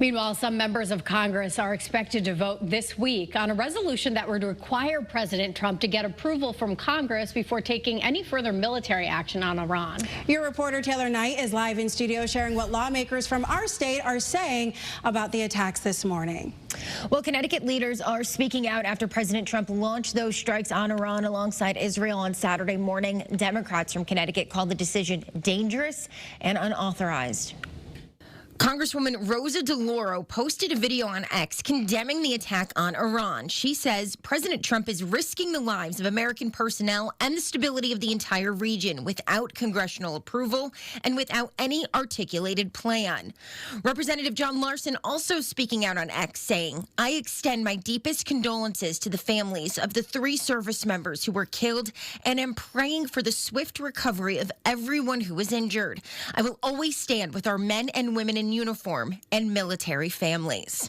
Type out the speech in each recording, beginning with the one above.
Meanwhile, some members of Congress are expected to vote this week on a resolution that would require President Trump to get approval from Congress before taking any further military action on Iran. Your reporter Taylor Knight is live in studio sharing what lawmakers from our state are saying about the attacks this morning. Well, Connecticut leaders are speaking out after President Trump launched those strikes on Iran alongside Israel on Saturday morning. Democrats from Connecticut called the decision dangerous and unauthorized. Congresswoman Rosa DeLauro posted a video on X condemning the attack on Iran. She says President Trump is risking the lives of American personnel and the stability of the entire region without congressional approval and without any articulated plan. Representative John Larson also speaking out on X saying, "I extend my deepest condolences to the families of the 3 service members who were killed and am praying for the swift recovery of everyone who was injured. I will always stand with our men and women in uniform and military families."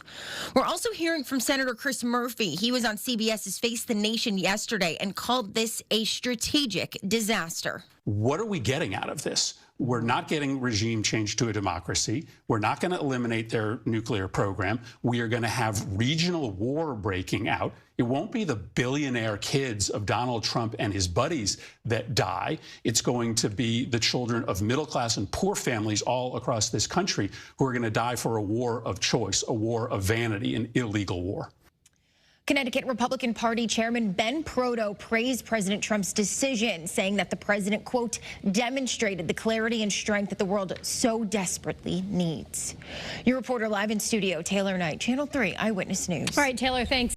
We're also hearing from Senator Chris Murphy. He was on CBS's Face the Nation yesterday and called this a strategic disaster. What are we getting out of this? We're not getting regime change to a democracy. We're not going to eliminate their nuclear program. We are going to have regional war breaking out. It won't be the billionaire kids of Donald Trump and his buddies that die. It's going to be the children of middle class and poor families all across this country who are going to die for a war of choice, a war of vanity, an illegal war. Connecticut Republican Party Chairman Ben Proto praised President Trump's decision, saying that the president, quote, demonstrated the clarity and strength that the world so desperately needs. Your reporter live in studio, Taylor Knight, Channel 3 Eyewitness News. All right, Taylor, thanks.